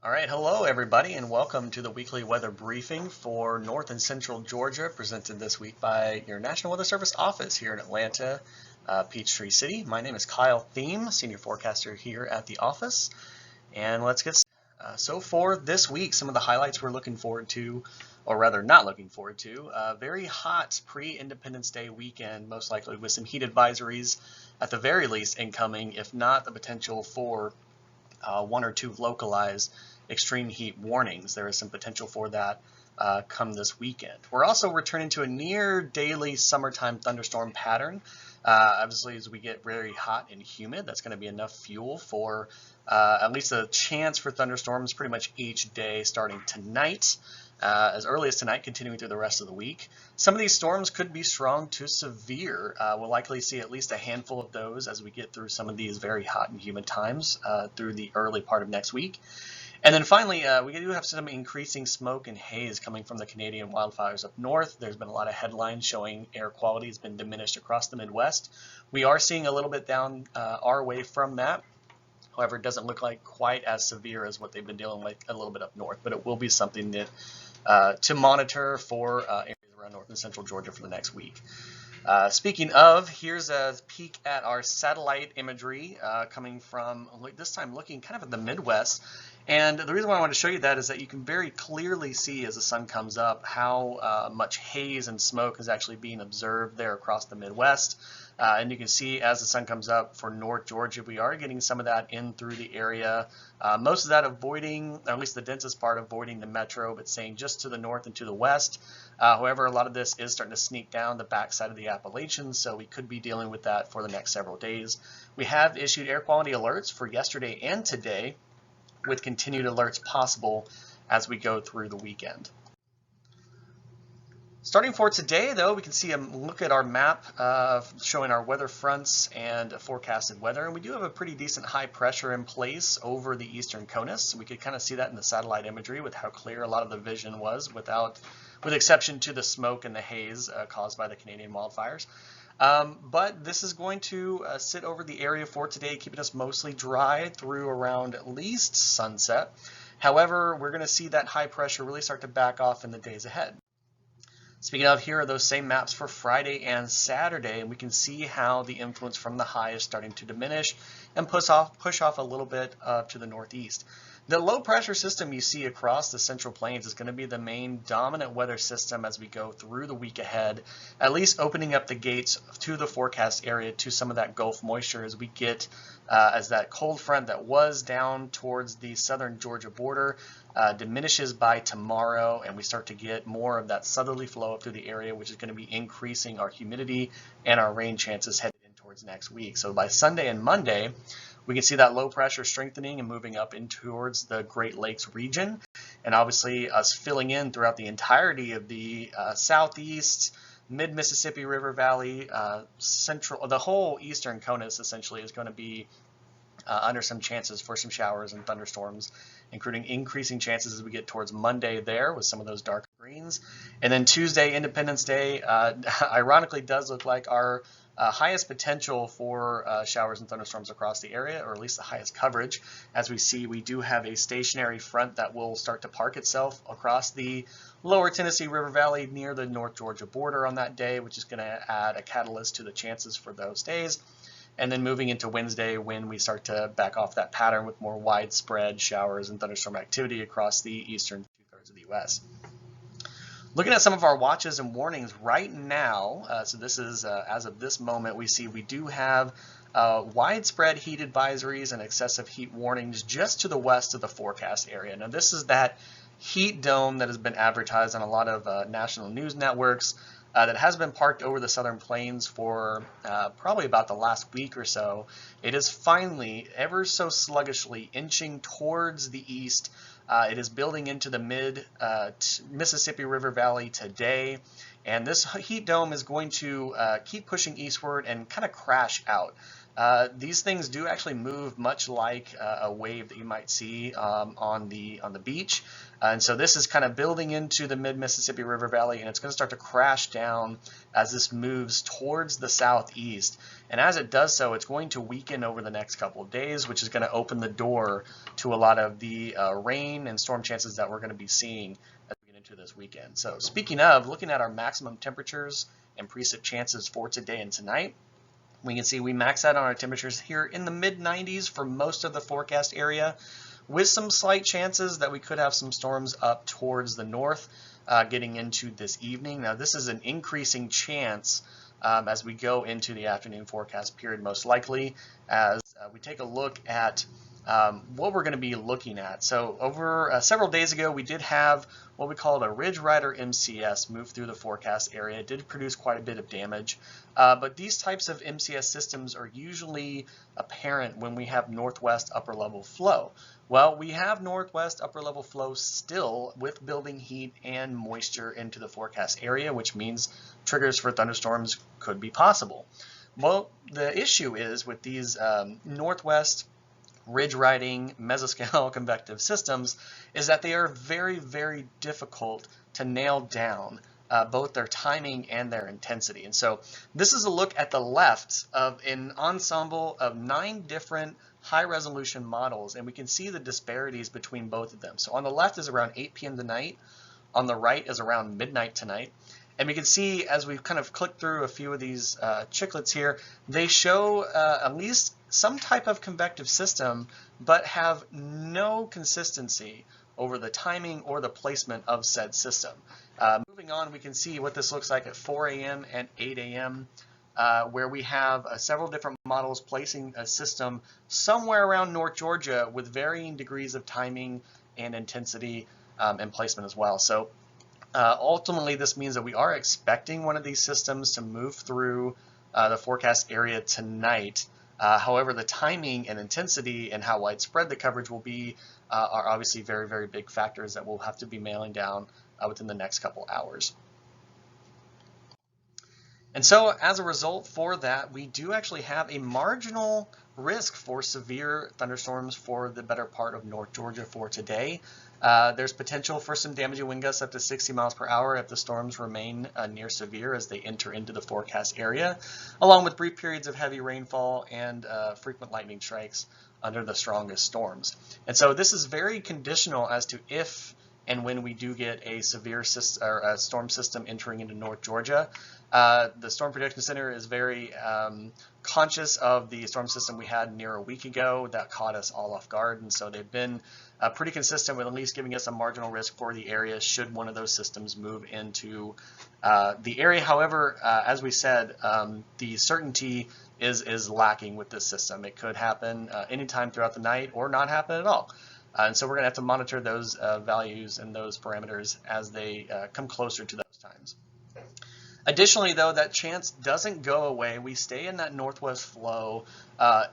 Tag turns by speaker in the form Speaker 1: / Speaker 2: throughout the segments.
Speaker 1: All right, hello everybody, and welcome to the weekly weather briefing for North and Central Georgia, presented this week by your National Weather Service office here in Atlanta, Peachtree City. My name is Kyle Thiem, senior forecaster here at the office, and let's get started. So for this week, some of the highlights we're looking forward to, or rather not looking forward to, very hot pre-Independence Day weekend, most likely with some heat advisories at the very least incoming, if not the potential for one or two localized extreme heat warnings. There is some potential for that come this weekend. We're also returning to a near daily summertime thunderstorm pattern. Obviously, as we get very hot and humid, that's going to be enough fuel for at least a chance for thunderstorms pretty much each day starting tonight. As early as tonight, continuing through the rest of the week. Some of these storms could be strong to severe. We'll likely see at least a handful of those as we get through some of these very hot and humid times through the early part of next week. And then finally, we do have some increasing smoke and haze coming from the Canadian wildfires up north. There's been a lot of headlines showing air quality has been diminished across the Midwest. We are seeing a little bit down our way from that. However, it doesn't look like quite as severe as what they've been dealing with a little bit up north, but it will be something that to monitor for areas around north and central Georgia for the next week. Speaking of, here's a peek at our satellite imagery coming from, this time looking kind of at the Midwest. And the reason why I want to show you that is that you can very clearly see as the sun comes up how much haze and smoke is actually being observed there across the Midwest. And you can see as the sun comes up for North Georgia, we are getting some of that in through the area. Most of that avoiding, or at least the densest part, avoiding the metro, but staying just to the north and to the west. However, a lot of this is starting to sneak down the backside of the Appalachians, so we could be dealing with that for the next several days. We have issued air quality alerts for yesterday and today, with continued alerts possible as we go through the weekend. Starting for today, though, we can see a look at our map showing our weather fronts and forecasted weather. And we do have a pretty decent high pressure in place over the eastern CONUS. We could kind of see that in the satellite imagery with how clear a lot of the vision was, with exception to the smoke and the haze caused by the Canadian wildfires. But this is going to sit over the area for today, keeping us mostly dry through around at least sunset. However, we're going to see that high pressure really start to back off in the days ahead. Speaking of, here are those same maps for Friday and Saturday, and we can see how the influence from the high is starting to diminish and push off a little bit to the northeast. The low pressure system you see across the Central Plains is going to be the main dominant weather system as we go through the week ahead, at least opening up the gates to the forecast area to some of that Gulf moisture as we get as that cold front that was down towards the southern Georgia border diminishes by tomorrow, and we start to get more of that southerly flow up through the area, which is going to be increasing our humidity and our rain chances headed in towards next week. So by Sunday and Monday, we can see that low pressure strengthening and moving up in towards the Great Lakes region, and obviously us filling in throughout the entirety of the southeast, mid-Mississippi River Valley, the whole eastern CONUS essentially is going to be under some chances for some showers and thunderstorms, including increasing chances as we get towards Monday there with some of those darker greens. And then Tuesday, Independence Day, ironically does look like our highest potential for showers and thunderstorms across the area, or at least the highest coverage. As we see, we do have a stationary front that will start to park itself across the lower Tennessee River Valley near the North Georgia border on that day, which is going to add a catalyst to the chances for those days. And then moving into Wednesday, when we start to back off that pattern with more widespread showers and thunderstorm activity across the eastern two-thirds of the U.S. Looking at some of our watches and warnings right now, so this is as of this moment, we do have widespread heat advisories and excessive heat warnings just to the west of the forecast area. Now, this is that heat dome that has been advertised on a lot of national news networks that has been parked over the southern plains for probably about the last week or so. It is finally, ever so sluggishly, inching towards the east. It is building into the mid-Mississippi River Valley today, and this heat dome is going to keep pushing eastward and kind of crash out. These things do actually move much like a wave that you might see on the beach. And so this is kind of building into the mid-Mississippi River Valley, and it's going to start to crash down as this moves towards the southeast. And as it does so, it's going to weaken over the next couple of days, which is going to open the door to a lot of the rain and storm chances that we're going to be seeing as we get into this weekend. So speaking of, looking at our maximum temperatures and precip chances for today and tonight, we can see we max out on our temperatures here in the mid-90s for most of the forecast area, with some slight chances that we could have some storms up towards the north getting into this evening. Now this is an increasing chance as we go into the afternoon forecast period, most likely, as we take a look at what we're going to be looking at. So over several days ago, we did have what we called a Ridge Rider MCS move through the forecast area. It did produce quite a bit of damage, but these types of MCS systems are usually apparent when we have northwest upper level flow. Well, we have northwest upper level flow still with building heat and moisture into the forecast area, which means triggers for thunderstorms could be possible. Well, the issue is with these northwest ridge riding mesoscale convective systems is that they are very, very difficult to nail down both their timing and their intensity. And so this is a look at the left of an ensemble of 9 different high resolution models, and we can see the disparities between both of them. So on the left is around 8 p.m. tonight, on the right is around midnight tonight. And we can see as we've kind of clicked through a few of these chiclets here, they show at least some type of convective system, but have no consistency over the timing or the placement of said system. Moving on, we can see what this looks like at 4 a.m. and 8 a.m., where we have several different models placing a system somewhere around North Georgia with varying degrees of timing and intensity and placement as well. So ultimately, this means that we are expecting one of these systems to move through the forecast area tonight. However, the timing and intensity and how widespread the coverage will be are obviously very, very big factors that we'll have to be mailing down within the next couple hours. And so as a result for that, we do actually have a marginal risk for severe thunderstorms for the better part of North Georgia for today. There's potential for some damaging wind gusts up to 60 miles per hour if the storms remain near severe as they enter into the forecast area, along with brief periods of heavy rainfall and frequent lightning strikes under the strongest storms. And so this is very conditional as to if and when we do get a severe storm system entering into North Georgia. The Storm Protection Center is very conscious of the storm system we had near a week ago that caught us all off guard, and so they've been pretty consistent with at least giving us a marginal risk for the area should one of those systems move into the area. However, as we said, the certainty is lacking with this system. It could happen anytime throughout the night or not happen at all. And so we're going to have to monitor those values and those parameters as they come closer to those times. Additionally, though, that chance doesn't go away. We stay in that northwest flow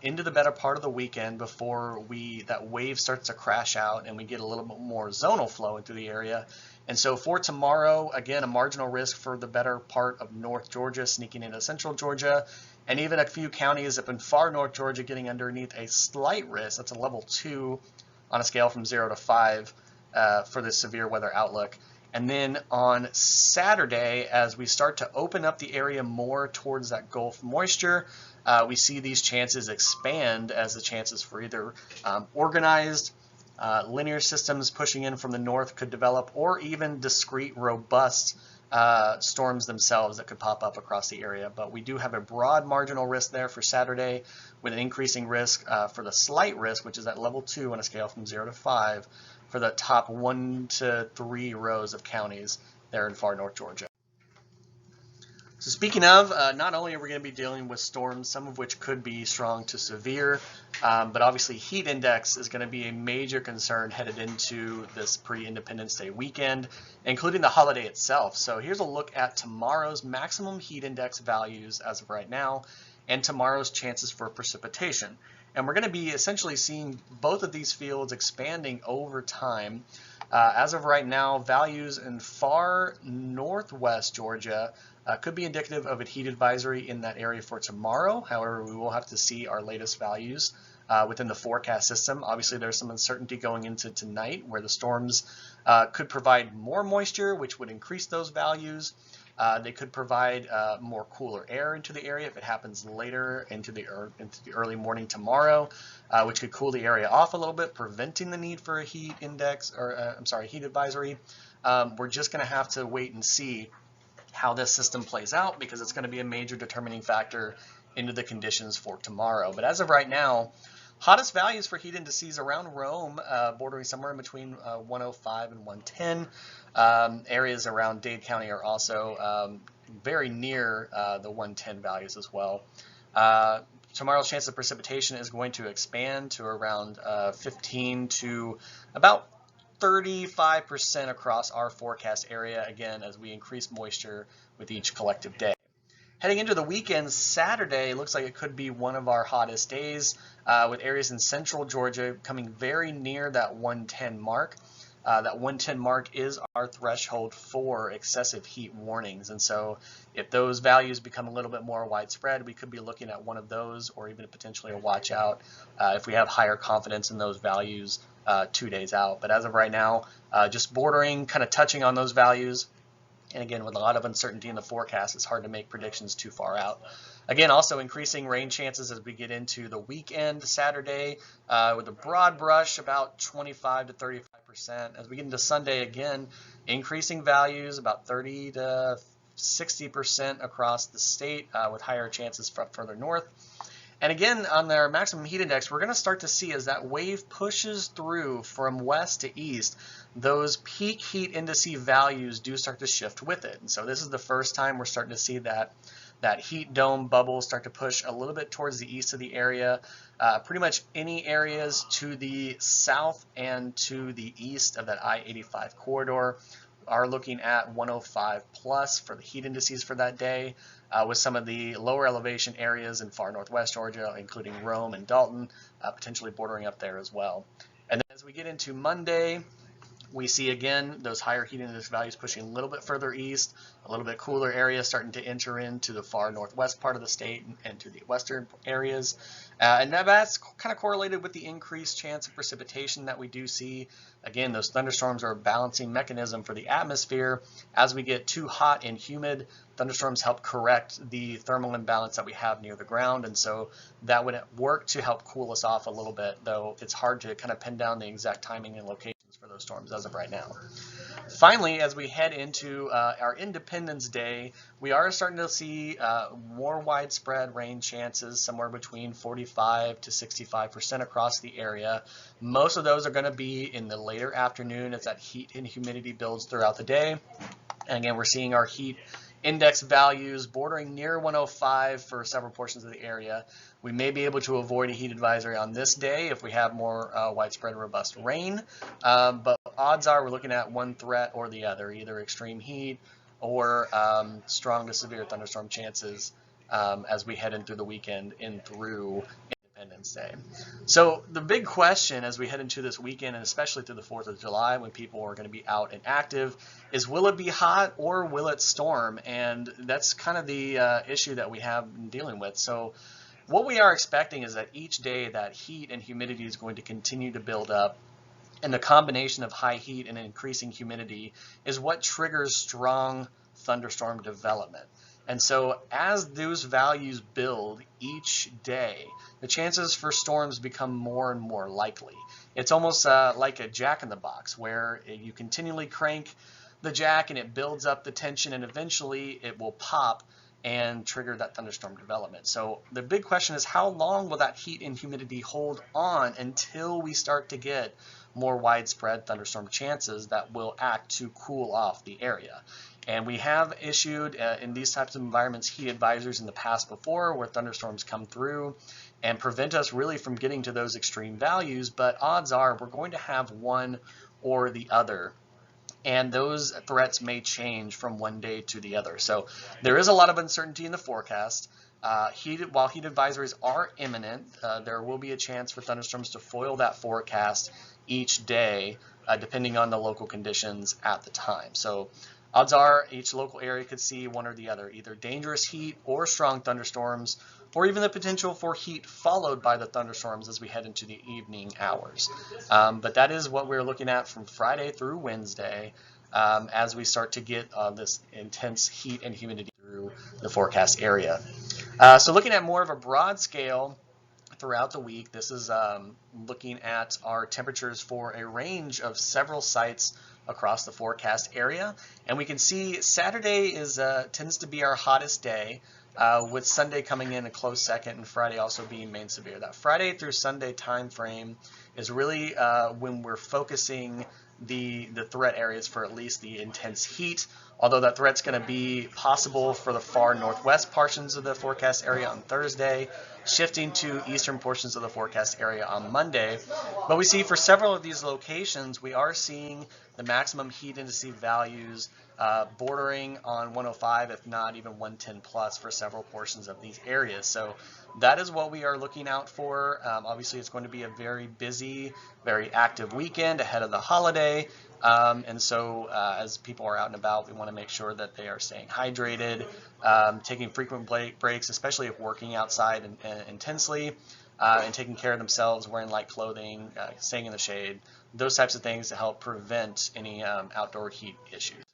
Speaker 1: into the better part of the weekend before that wave starts to crash out and we get a little bit more zonal flow into the area. And so for tomorrow, again, a marginal risk for the better part of North Georgia sneaking into central Georgia, and even a few counties up in far North Georgia getting underneath a slight risk. That's a level 2 on a scale from 0 to 5 for the severe weather outlook. And then on Saturday, as we start to open up the area more towards that Gulf moisture, we see these chances expand as the chances for either organized linear systems pushing in from the north could develop, or even discrete, robust storms themselves that could pop up across the area. But we do have a broad marginal risk there for Saturday, with an increasing risk for the slight risk, which is at level 2 on a scale from 0 to 5, for the top 1 to 3 rows of counties there in far North Georgia. So speaking of, not only are we going to be dealing with storms, some of which could be strong to severe, but obviously heat index is going to be a major concern headed into this pre-Independence Day weekend, including the holiday itself. So here's a look at tomorrow's maximum heat index values as of right now, and tomorrow's chances for precipitation. And we're going to be essentially seeing both of these fields expanding over time. As of right now, values in far northwest Georgia could be indicative of a heat advisory in that area for tomorrow. However, we will have to see our latest values within the forecast system. Obviously, there's some uncertainty going into tonight where the storms could provide more moisture, which would increase those values. They could provide more cooler air into the area if it happens later into the early morning tomorrow, which could cool the area off a little bit, preventing the need for a heat index, or heat advisory. We're just going to have to wait and see how this system plays out, because it's going to be a major determining factor into the conditions for tomorrow. But as of right now, hottest values for heat indices around Rome, bordering somewhere in between 105 and 110. Areas around Dade County are also very near the 110 values as well. Tomorrow's chance of precipitation is going to expand to around 15 to about 35% across our forecast area, again, as we increase moisture with each collective day. Heading into the weekend, Saturday looks like it could be one of our hottest days, with areas in central Georgia coming very near that 110 mark. That 110 mark is our threshold for excessive heat warnings. And so if those values become a little bit more widespread, we could be looking at one of those, or even potentially a watch out if we have higher confidence in those values 2 days out. But as of right now, just bordering, kind of touching on those values. And again, with a lot of uncertainty in the forecast, it's hard to make predictions too far out. Again, also increasing rain chances as we get into the weekend, Saturday, with a broad brush, about 25 to 35%. As we get into Sunday, again, increasing values, about 30 to 60% across the state, with higher chances further north. And again, on their maximum heat index, we're going to start to see, as that wave pushes through from west to east, those peak heat indice values do start to shift with it. And so this is the first time we're starting to see that heat dome bubble start to push a little bit towards the east of the area. Pretty much any areas to the south and to the east of that I-85 corridor are looking at 105 plus for the heat indices for that day, with some of the lower elevation areas in far northwest Georgia, including Rome and Dalton, potentially bordering up there as well. And then as we get into Monday, we see again those higher heat index values pushing a little bit further east, a little bit cooler area starting to enter into the far northwest part of the state and to the western areas. And that's kind of correlated with the increased chance of precipitation that we do see. Again, those thunderstorms are a balancing mechanism for the atmosphere. As we get too hot and humid, thunderstorms help correct the thermal imbalance that we have near the ground, and so that would work to help cool us off a little bit, though it's hard to kind of pin down the exact timing and locations for those storms as of right now. Finally, as we head into our Independence Day, we are starting to see more widespread rain chances, somewhere between 45 to 65% across the area. Most of those are going to be in the later afternoon as that heat and humidity builds throughout the day. And again, we're seeing our heat index values bordering near 105 for several portions of the area. We may be able to avoid a heat advisory on this day if we have more widespread robust rain, but odds are we're looking at one threat or the other, either extreme heat or strong to severe thunderstorm chances as we head in through the weekend and through Independence Day. So the big question as we head into this weekend, and especially through the 4th of July when people are going to be out and active, is will it be hot or will it storm? And that's kind of the issue that we have been dealing with. So what we are expecting is that each day that heat and humidity is going to continue to build up, and the combination of high heat and increasing humidity is what triggers strong thunderstorm development. And so as those values build each day, the chances for storms become more and more likely. It's almost like a jack-in-the-box, where you continually crank the jack and it builds up the tension, and eventually it will pop and trigger that thunderstorm development. So the big question is, how long will that heat and humidity hold on until we start to get more widespread thunderstorm chances that will act to cool off the area? And we have issued in these types of environments heat advisories in the past before, where thunderstorms come through and prevent us really from getting to those extreme values, but odds are we're going to have one or the other, and those threats may change from one day to the other. So there is a lot of uncertainty in the forecast. While heat advisories are imminent, there will be a chance for thunderstorms to foil that forecast each day. depending on the local conditions at the time. So odds are each local area could see one or the other, either dangerous heat or strong thunderstorms, or even the potential for heat followed by the thunderstorms as we head into the evening hours. But that is what we're looking at from Friday through Wednesday as we start to get this intense heat and humidity through the forecast area. So looking at more of a broad scale throughout the week, this is looking at our temperatures for a range of several sites across the forecast area, and we can see Saturday tends to be our hottest day, with Sunday coming in a close second and Friday also being main severe. That Friday through Sunday time frame is really when we're focusing the threat areas for at least the intense heat, although that threat's going to be possible for the far northwest portions of the forecast area on Thursday, shifting to eastern portions of the forecast area on Monday. But we see for several of these locations, we are seeing the maximum heat index values bordering on 105, if not even 110 plus for several portions of these areas. So that is what we are looking out for. Obviously, it's going to be a very busy, very active weekend ahead of the holiday. And so as people are out and about, we want to make sure that they are staying hydrated, taking frequent breaks, especially if working outside intensely, and taking care of themselves, wearing light clothing, staying in the shade, those types of things to help prevent any outdoor heat issues.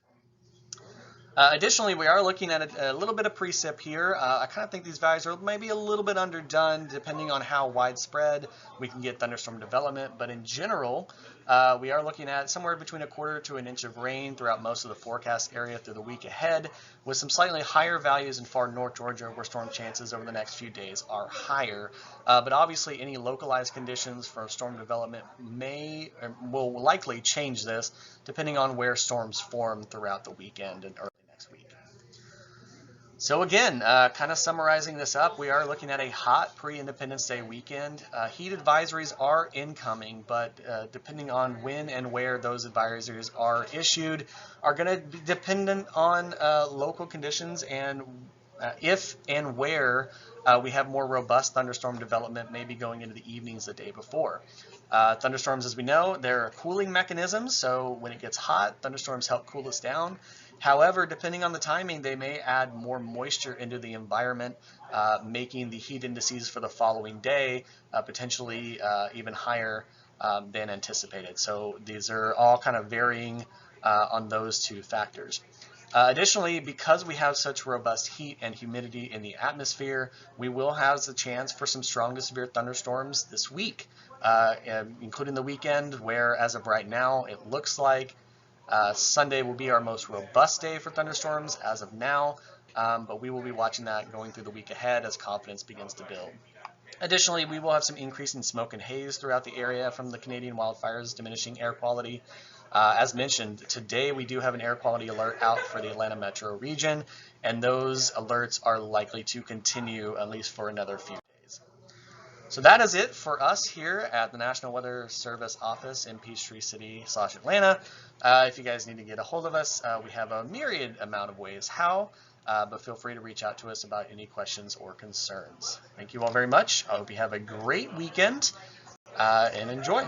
Speaker 1: Additionally, we are looking at a little bit of precip here. I kind of think these values are maybe a little bit underdone depending on how widespread we can get thunderstorm development, but in general, we are looking at somewhere between 1/4 to 1 inch of rain throughout most of the forecast area through the week ahead, with some slightly higher values in far north Georgia where storm chances over the next few days are higher. But obviously any localized conditions for storm development will likely change this depending on where storms form throughout the weekend and early next week. So again, kind of summarizing this up, we are looking at a hot pre-Independence Day weekend. Heat advisories are incoming, but depending on when and where those advisories are issued are going to be dependent on local conditions and if and where we have more robust thunderstorm development maybe going into the evenings the day before. Thunderstorms, as we know, they're cooling mechanisms, so when it gets hot, thunderstorms help cool us down. However, depending on the timing, they may add more moisture into the environment, making the heat indices for the following day potentially even higher than anticipated. So these are all kind of varying on those two factors. Additionally, because we have such robust heat and humidity in the atmosphere, we will have the chance for some strong to severe thunderstorms this week, including the weekend, where as of right now, it looks like Sunday will be our most robust day for thunderstorms as of now, but we will be watching that going through the week ahead as confidence begins to build. Additionally, we will have some increase in smoke and haze throughout the area from the Canadian wildfires, diminishing air quality. As mentioned, today we do have an air quality alert out for the Atlanta metro region, and those alerts are likely to continue at least for another few days. So that is it for us here at the National Weather Service office in Peachtree City / Atlanta. If you guys need to get a hold of us, we have a myriad amount of ways how, but feel free to reach out to us about any questions or concerns. Thank you all very much. I hope you have a great weekend and enjoy.